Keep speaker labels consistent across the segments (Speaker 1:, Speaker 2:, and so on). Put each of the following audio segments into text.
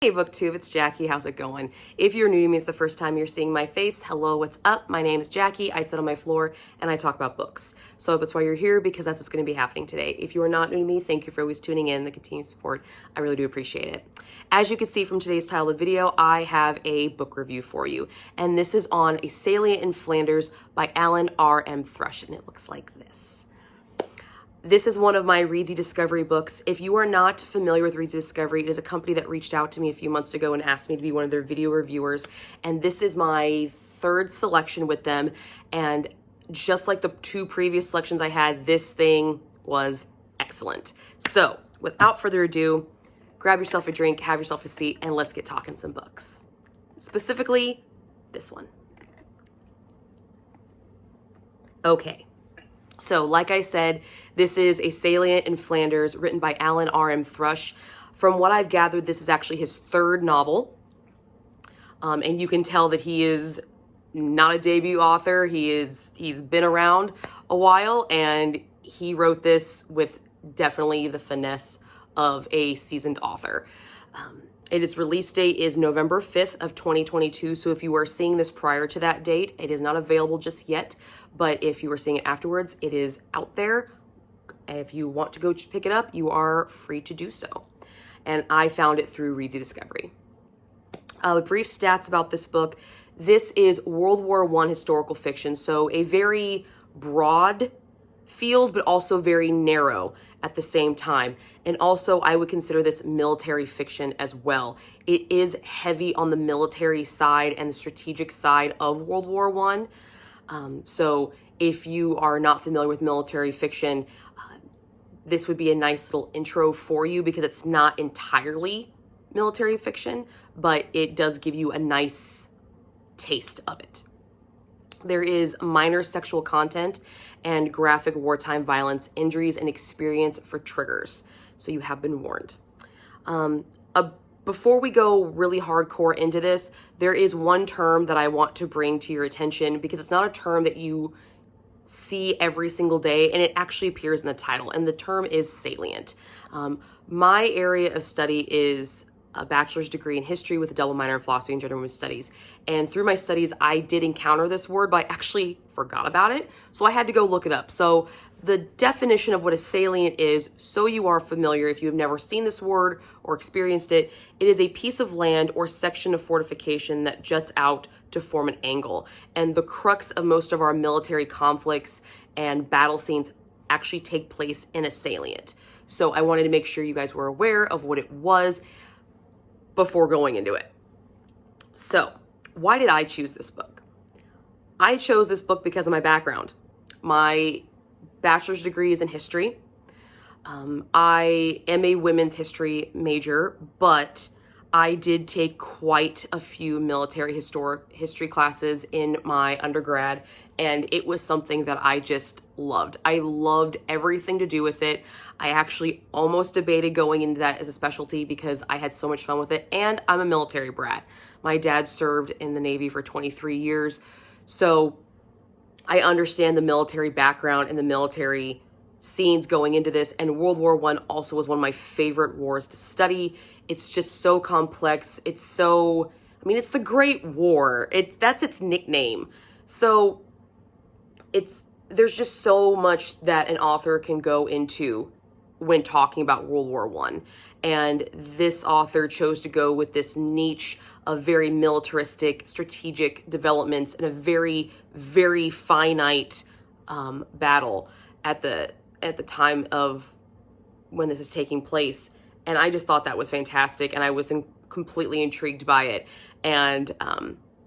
Speaker 1: Hey BookTube, it's Jackie. How's it going? If you're new to me, it's the first time you're seeing my face. Hello, what's up? My name is Jackie. I sit on my floor and I talk about books. So that's why you're here, because that's what's going to be happening today. If you are not new to me, thank you for always tuning in, the continued support. I really do appreciate it. As you can see from today's title of the video, I have a book review for you. And this is on A Salient in Flanders by Alan R.M. Thrush, and it looks like this. This is one of my Readsy Discovery books. If you are not familiar with Readsy Discovery, it is a company that reached out to me a few months ago and asked me to be one of their video reviewers. And this is my third selection with them. And just like the two previous selections I had, this thing was excellent. So without further ado, grab yourself a drink, have yourself a seat, and let's get talking some books. Specifically, this one. Okay. So, like I said, this is A Salient in Flanders, written by Alan R.M. Thrush. From what I've gathered, this is actually his third novel. And you can tell that he is not a debut author. He's been around a while, and he wrote this with definitely the finesse of a seasoned author. Its release date is November 5th of 2022. So if you are seeing this prior to that date, it is not available just yet. But if you are seeing it afterwards, it is out there. And if you want to go pick it up, you are free to do so. And I found it through Readsy Discovery. Brief stats about this book. This is World War I historical fiction. So a very broad field, but also very narrow at the same time. And also, I would consider this military fiction as well. It is heavy on the military side and the strategic side of World War I. So if you are not familiar with military fiction, this would be a nice little intro for you, because it's not entirely military fiction, but it does give you a nice taste of it. There is minor sexual content and graphic wartime violence, injuries, and experience for triggers. So you have been warned. Before we go really hardcore into this, there is one term that I want to bring to your attention, because it's not a term that you see every single day, and it actually appears in the title, and the term is salient. My area of study is a bachelor's degree in history with a double minor in philosophy and gender and women's studies. And through my studies, I did encounter this word, but I actually forgot about it. So I had to go look it up. So the definition of what a salient is, so you are familiar, if you have never seen this word or experienced it, it is a piece of land or section of fortification that juts out to form an angle. And the crux of most of our military conflicts and battle scenes actually take place in a salient. So I wanted to make sure you guys were aware of what it was before going into it. So, why did I choose this book? I chose this book because of my background. My bachelor's degree is in history. I am a women's history major, but I did take quite a few military history classes in my undergrad, and it was something that I just loved. I loved everything to do with it. I actually almost debated going into that as a specialty because I had so much fun with it, and I'm a military brat. My dad served in the Navy for 23 years, so I understand the military background and the military scenes going into this, and World War I also was one of my favorite wars to study. It's just so complex. It's so, I mean, it's the Great War. That's its nickname. So there's just so much that an author can go into when talking about World War I. And this author chose to go with this niche of very militaristic, strategic developments in a very, very finite battle at the time of when this is taking place. And I just thought that was fantastic, and I was completely intrigued by it. And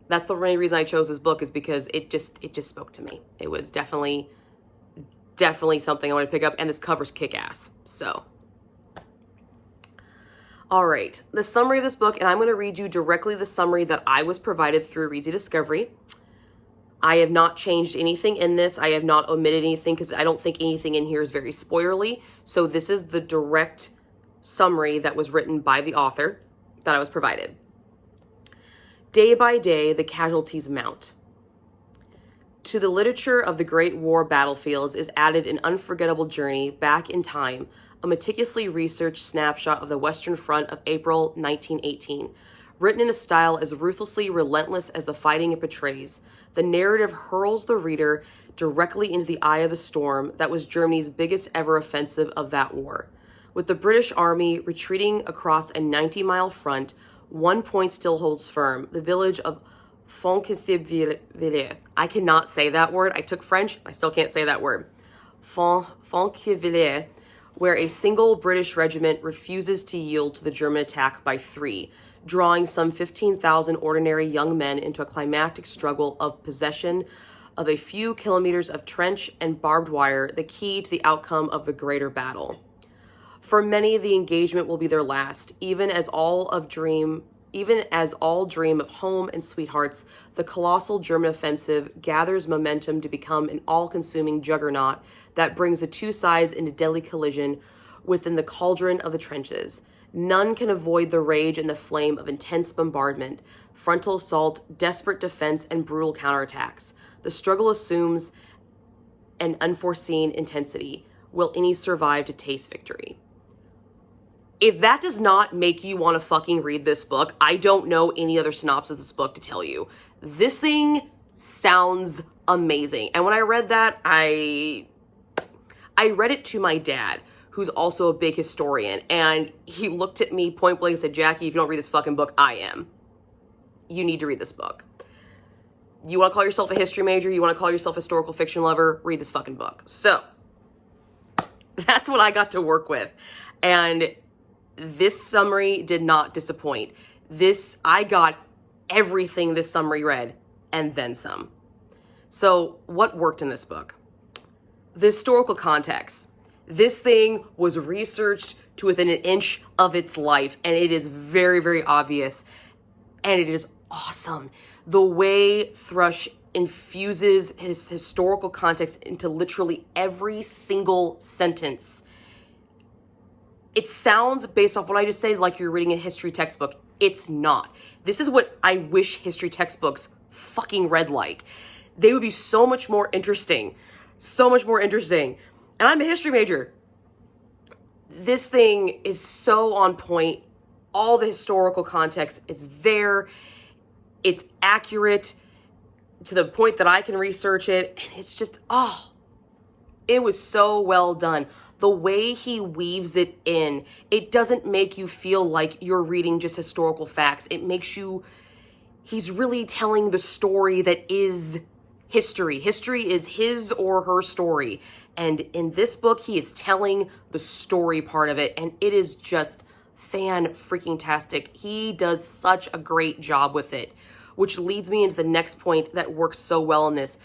Speaker 1: that's the main reason I chose this book, is because it just spoke to me. It was definitely something I want to pick up, and this cover's kick-ass. So, all right, the summary of this book, and I'm going to read you directly the summary that I was provided through Readsy Discovery. I have not changed anything in this. I have not omitted anything, because I don't think anything in here is very spoilerly. So this is the direct summary that was written by the author that I was provided. Day by day, the casualties mount. To the literature of the Great War battlefields is added an unforgettable journey back in time, a meticulously researched snapshot of the Western Front of April 1918. Written in a style as ruthlessly relentless as the fighting it portrays, the narrative hurls the reader directly into the eye of the storm that was Germany's biggest ever offensive of that war. With the British Army retreating across a 90-mile front, one point still holds firm: the village of Fonqueville. I cannot say that word. I took French. I still can't say that word. Fonqueville, where a single British regiment refuses to yield to the German attack by 3, drawing some 15,000 ordinary young men into a climactic struggle of possession of a few kilometers of trench and barbed wire, the key to the outcome of the greater battle. For many, the engagement will be their last, even as all dream of home and sweethearts. The colossal German offensive gathers momentum to become an all-consuming juggernaut that brings the two sides into deadly collision within the cauldron of the trenches. None can avoid the rage and the flame of intense bombardment, frontal assault, desperate defense, and brutal counterattacks. The struggle assumes an unforeseen intensity. Will any survive to taste victory? If that does not make you want to fucking read this book, I don't know any other synopsis of this book to tell you. This thing sounds amazing. And when I read that, I read it to my dad, who's also a big historian, and he looked at me point blank and said, "Jackie, if you don't read this fucking book, I am. You need to read this book. You want to call yourself a history major? You want to call yourself a historical fiction lover? Read this fucking book." So that's what I got to work with. And this summary did not disappoint. I got everything this summary read, and then some. So what worked in this book? The historical context. This thing was researched to within an inch of its life, and it is very, very obvious, and it is awesome. The way Thrush infuses his historical context into literally every single sentence. It sounds, based off what I just said, like you're reading a history textbook. It's not. This is what I wish history textbooks fucking read like. They would be so much more interesting. So much more interesting. And I'm a history major. This thing is so on point. All the historical context is there. It's accurate to the point that I can research it. And it's just, it was so well done. The way he weaves it in, it doesn't make you feel like you're reading just historical facts. It makes you, he's really telling the story that is history. History is his or her story. And in this book, he is telling the story part of it. And it is just fan-freaking-tastic. He does such a great job with it, which leads me into the next point that works so well in this.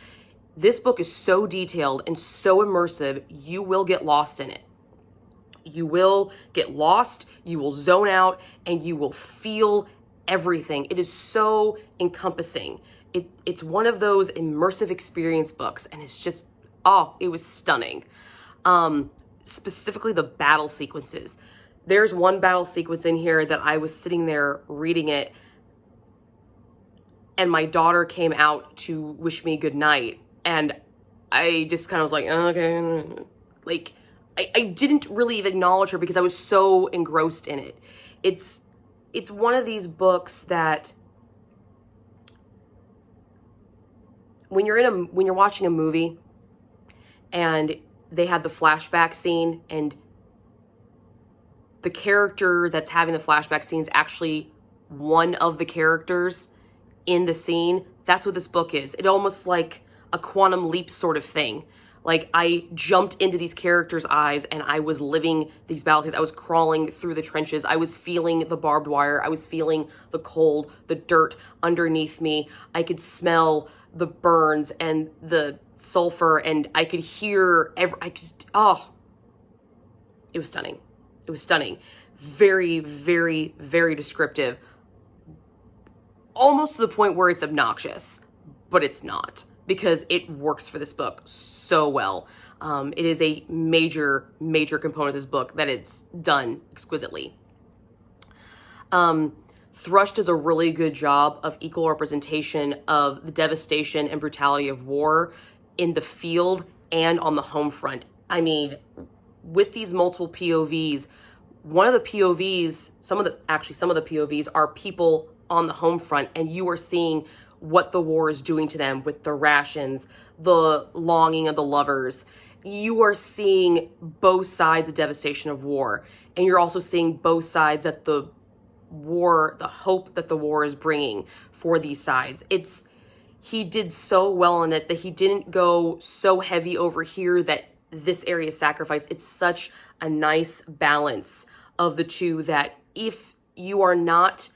Speaker 1: This book is so detailed and so immersive, you will get lost in it. You will get lost, you will zone out, and you will feel everything. It is so encompassing. It's one of those immersive experience books, and it's just, it was stunning. Specifically the battle sequences. There's one battle sequence in here that I was sitting there reading it, and my daughter came out to wish me good night. And I just kind of was like, okay. Like, I didn't really even acknowledge her because I was so engrossed in it. It's one of these books that when you're watching a movie and they have the flashback scene and the character that's having the flashback scene is actually one of the characters in the scene, that's what this book is. It almost like a quantum leap sort of thing. Like, I jumped into these characters' eyes and I was living these battles. I was crawling through the trenches. I was feeling the barbed wire. I was feeling the cold, the dirt underneath me. I could smell the burns and the sulfur, and I could hear it was stunning. It was stunning. Very, very, very descriptive. Almost to the point where it's obnoxious, but it's not, because it works for this book so well. It is a major, major component of this book that it's done exquisitely. Thrush does a really good job of equal representation of the devastation and brutality of war in the field and on the home front. I mean, with these multiple POVs, one of the POVs, some of the POVs are people on the home front, and you are seeing what the war is doing to them with the rations, the longing of the lovers. You are seeing both sides of devastation of war, and you're also seeing both sides that the hope that the war is bringing for these sides. He did so well in it that he didn't go so heavy over here that this area is sacrificed. It's such a nice balance of the two that if you are not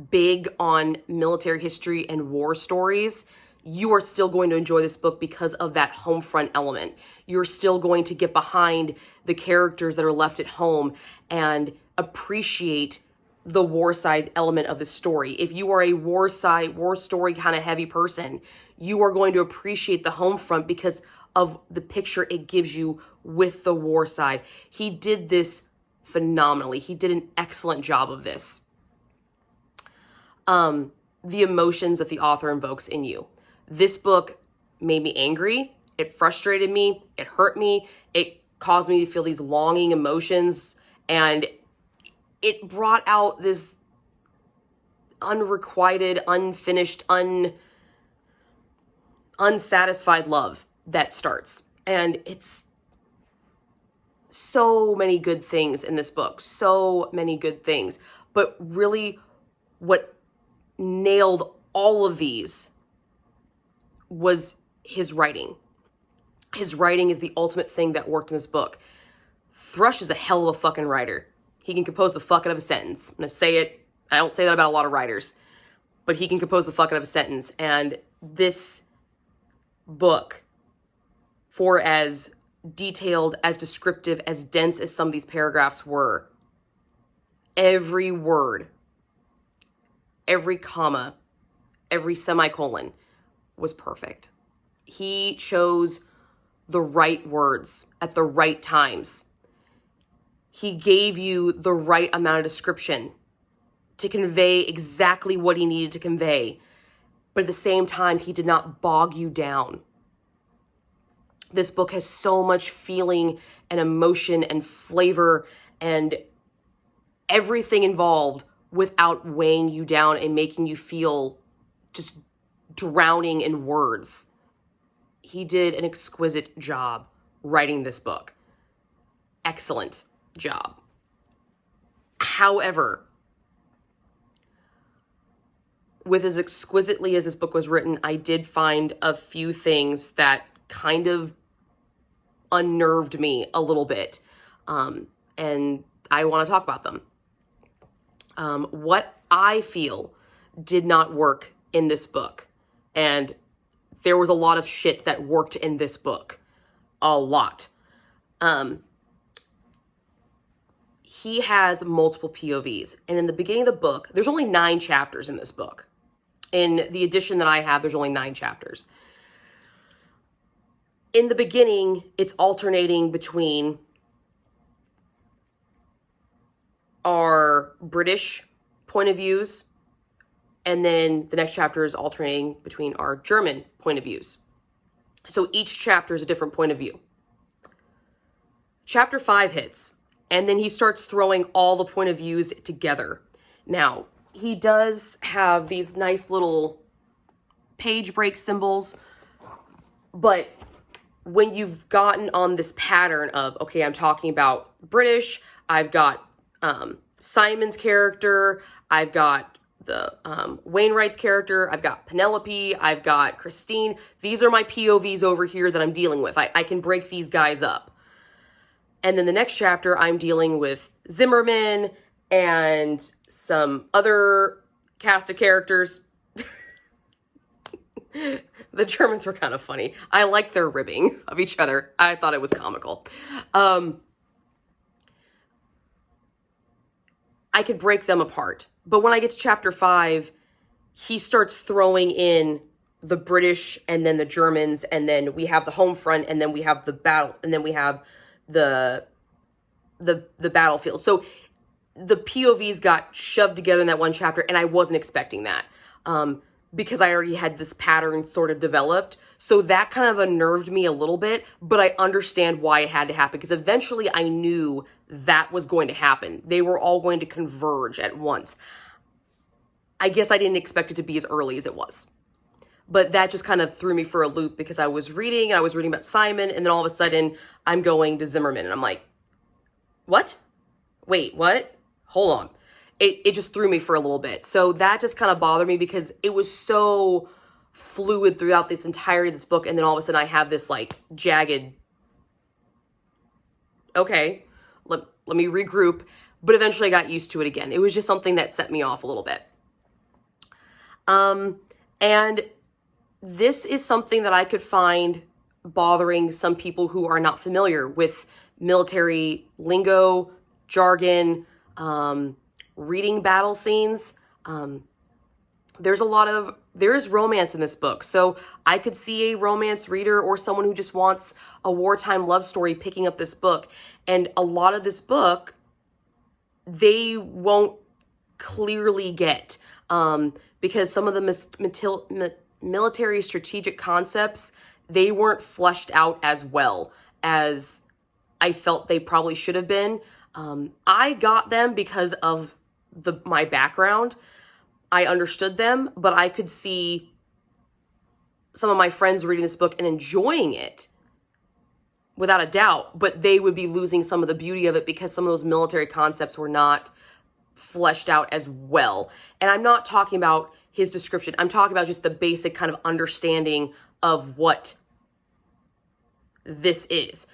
Speaker 1: big on military history and war stories, you are still going to enjoy this book because of that home front element. You're still going to get behind the characters that are left at home and appreciate the war side element of the story. If you are a war story kind of heavy person, you are going to appreciate the home front because of the picture it gives you with the war side. He did this phenomenally. He did an excellent job of this. The emotions that the author invokes in you. This book made me angry. It frustrated me. It hurt me. It caused me to feel these longing emotions, and it brought out this unrequited, unfinished, unsatisfied love that starts. And it's so many good things in this book. So many good things. But really what nailed all of these was his writing. His writing is the ultimate thing that worked in this book. Thrush is a hell of a fucking writer. He can compose the fuck out of a sentence. I'm going to say it. I don't say that about a lot of writers, but he can compose the fuck out of a sentence. And this book, for as detailed, as descriptive, as dense as some of these paragraphs were, every word, every comma, every semicolon was perfect. He chose the right words at the right times. He gave you the right amount of description to convey exactly what he needed to convey. But at the same time, he did not bog you down. This book has so much feeling and emotion and flavor and everything involved without weighing you down and making you feel just drowning in words. He did an exquisite job writing this book. Excellent job. However, with as exquisitely as this book was written, I did find a few things that kind of unnerved me a little bit. And I want to talk about them. What I feel did not work in this book. And there was a lot of shit that worked in this book. A lot. He has multiple POVs. And in the beginning of the book, there's only 9 chapters in this book. In the edition that I have, there's only 9 chapters. In the beginning, it's alternating between our British point of views, and then the next chapter is alternating between our German point of views. So each chapter is a different point of view. Chapter 5 hits, and then he starts throwing all the point of views together. Now, he does have these nice little page break symbols, but when you've gotten on this pattern of, okay, I'm talking about British, I've got Simon's character, I've got the Wainwright's character, I've got Penelope, I've got Christine. These are my POVs over here that I'm dealing with. I can break these guys up. And then the next chapter, I'm dealing with Zimmerman and some other cast of characters. The Germans were kind of funny. I liked their ribbing of each other. I thought it was comical. I could break them apart. But when I get to chapter 5, he starts throwing in the British and then the Germans, and then we have the home front, and then we have the battle, and then we have the battlefield. So the POVs got shoved together in that one chapter, and I wasn't expecting that. because I already had this pattern sort of developed. So that kind of unnerved me a little bit, but I understand why it had to happen, because eventually I knew that was going to happen. They were all going to converge at once. I guess I didn't expect it to be as early as it was. But that just kind of threw me for a loop, because I was reading about Simon, and then all of a sudden I'm going to Zimmerman, and I'm like, what? Wait, what? Hold on. It just threw me for a little bit. So that just kind of bothered me, because it was so fluid throughout this entirety of this book, and then all of a sudden I have this like jagged, okay, let me regroup. But eventually I got used to it again. It was just something that set me off a little bit. And this is something that I could find bothering some people who are not familiar with military lingo, jargon, reading battle scenes. There is romance in this book. So I could see a romance reader or someone who just wants a wartime love story picking up this book. And a lot of this book, they won't clearly get, because some of the military strategic concepts, they weren't fleshed out as well as I felt they probably should have been. I got them because of my background. I understood them, but I could see some of my friends reading this book and enjoying it without a doubt, but they would be losing some of the beauty of it because some of those military concepts were not fleshed out as well. And I'm not talking about his description. I'm talking about just the basic kind of understanding of what this is.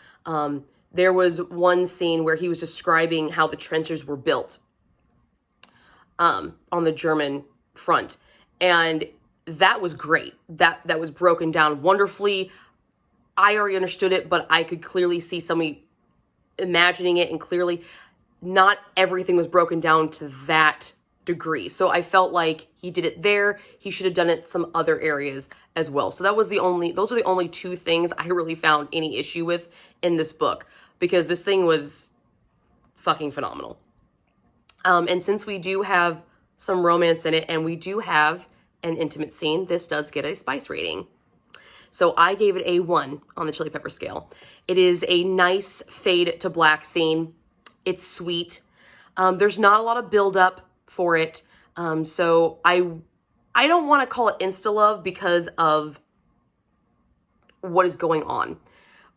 Speaker 1: There was one scene where he was describing how the trenches were built on the German front. And that was great. That was broken down wonderfully. I already understood it, but I could clearly see somebody imagining it, and clearly not everything was broken down to that degree. So I felt like he did it there. He should have done it some other areas as well. So those are the only two things I really found any issue with in this book, because this thing was fucking phenomenal. And since we do have some romance in it and we do have an intimate scene, this does get a spice rating. So I gave it a 1 on the chili pepper scale. It is a nice fade to black scene. It's sweet. There's not a lot of buildup for it. So I don't want to call it insta-love because of what is going on.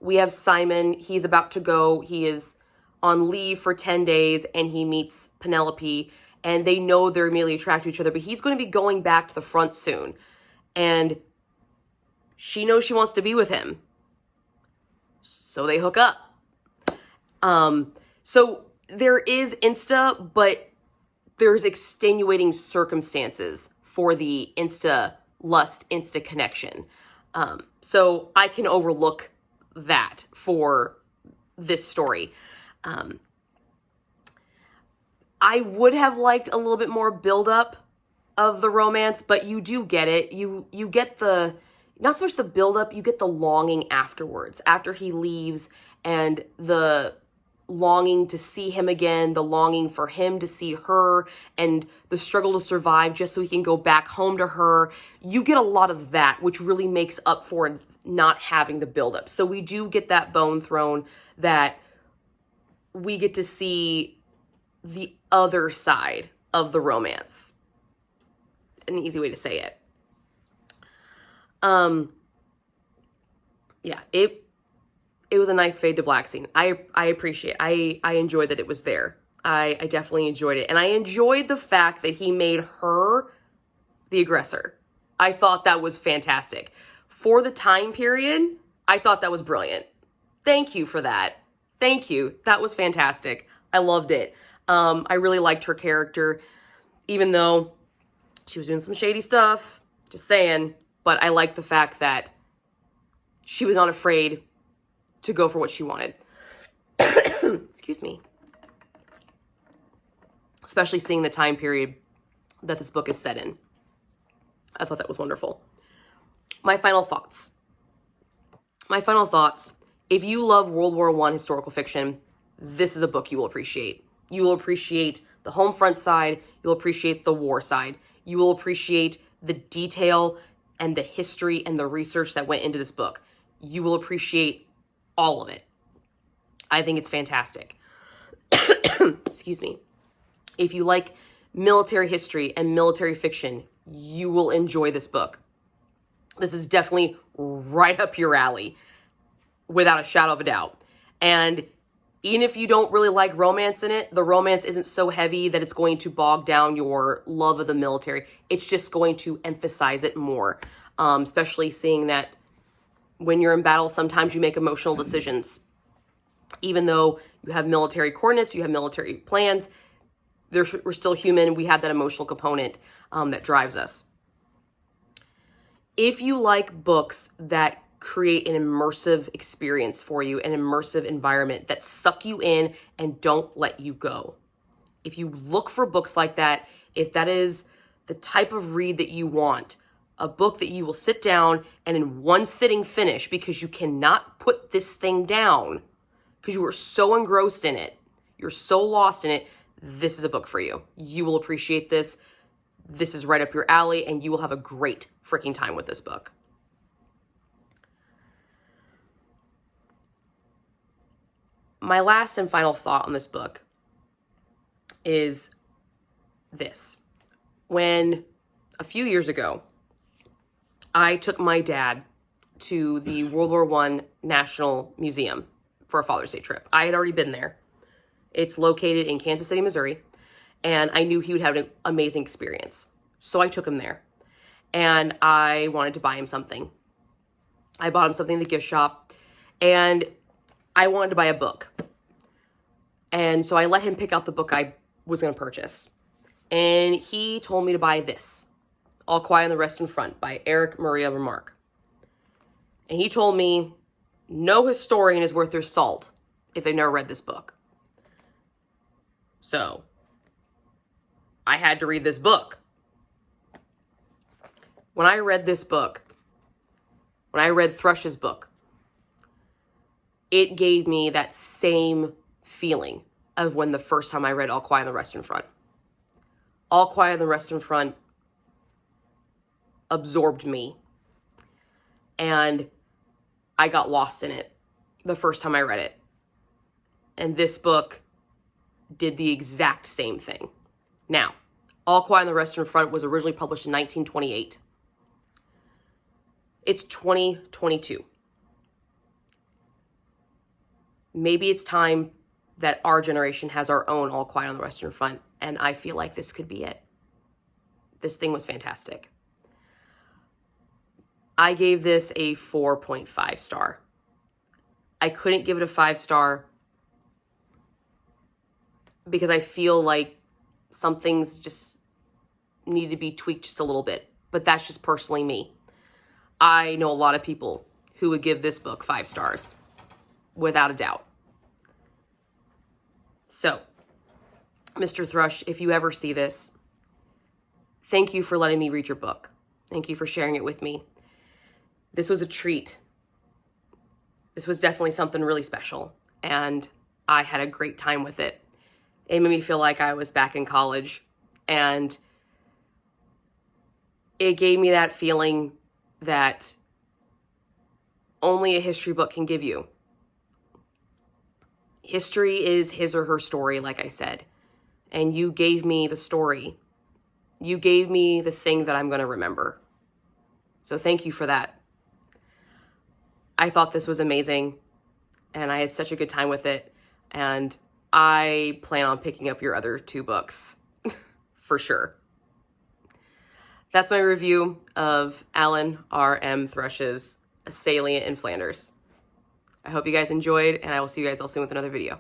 Speaker 1: We have Simon. He's about to go. He is on leave for 10 days and he meets Penelope, and they know they're immediately attracted to each other, but he's going to be going back to the front soon. And she knows she wants to be with him. So they hook up. So there is insta, but there's extenuating circumstances for the insta lust, insta connection. So I can overlook that for this story. I would have liked a little bit more buildup of the romance, but you do get it. You get the, not so much the buildup, you get the longing afterwards, after he leaves, and the longing to see him again, the longing for him to see her, and the struggle to survive just so he can go back home to her. You get a lot of that, which really makes up for not having the buildup. So we do get that bone thrown, that we get to see the other side of the romance. An easy way to say it. Yeah, it was a nice fade to black scene. I appreciate it. I enjoyed that it was there. I definitely enjoyed it. And I enjoyed the fact that he made her the aggressor. I thought that was fantastic. For the time period, I thought that was brilliant. Thank you for that. Thank you. That was fantastic. I loved it. I really liked her character, even though she was doing some shady stuff, just saying. But I liked the fact that she was not afraid to go for what she wanted. Excuse me. Especially seeing the time period that this book is set in. I thought that was wonderful. My final thoughts. If you love World War I historical fiction, this is a book you will appreciate. You will appreciate the home front side. You'll appreciate the war side. You will appreciate the detail and the history and the research that went into this book. You will appreciate all of it. I think it's fantastic. Excuse me. If you like military history and military fiction, you will enjoy this book. This is definitely right up your alley, without a shadow of a doubt. And even if you don't really like romance in it, the romance isn't so heavy that it's going to bog down your love of the military. It's just going to emphasize it more, especially seeing that when you're in battle, sometimes you make emotional decisions. Even though you have military coordinates, you have military plans, we're still human. We have that emotional component that drives us. If you like books that create an immersive experience for you, an immersive environment that suck you in and don't let you go, if you look for books like that, if that is the type of read that you want, a book that you will sit down and in one sitting finish because you cannot put this thing down because you are so engrossed in it, you're so lost in it, this is a book for you. You will appreciate this. This is right up your alley, and you will have a great freaking time with this book. My last and final thought on this book is this. When a few years ago, I took my dad to the World War I National Museum for a Father's Day trip. I had already been there. It's located in Kansas City, Missouri, and I knew he would have an amazing experience. So I took him there, and I wanted to buy him something. I bought him something in the gift shop, and I wanted to buy a book. And so I let him pick out the book I was going to purchase. And he told me to buy this, All Quiet on the Western Front by Erich Maria Remarque. And he told me no historian is worth their salt if they've never read this book. So I had to read this book. When I read this book, when I read Thrush's book, it gave me that same feeling of when the first time I read All Quiet on the Western Front. All Quiet on the Western Front absorbed me, and I got lost in it the first time I read it. And this book did the exact same thing. Now, All Quiet on the Western Front was originally published in 1928. It's 2022. Maybe it's time that our generation has our own All Quiet on the Western Front, and I feel like this could be it. This thing was fantastic. I gave this a 4.5 star. I couldn't give it a 5 star because I feel like some things just need to be tweaked just a little bit, but that's just personally me. I know a lot of people who would give this book 5 stars, without a doubt. So, Mr. Thrush, if you ever see this, thank you for letting me read your book. Thank you for sharing it with me. This was a treat. This was definitely something really special, and I had a great time with it. It made me feel like I was back in college, and it gave me that feeling that only a history book can give you. History is his or her story, like I said, and you gave me the story. You gave me the thing that I'm going to remember. So thank you for that. I thought this was amazing, and I had such a good time with it, and I plan on picking up your other 2 books for sure. That's my review of Alan R.M. Thrush's Salient in Flanders. I hope you guys enjoyed, and I will see you guys all soon with another video.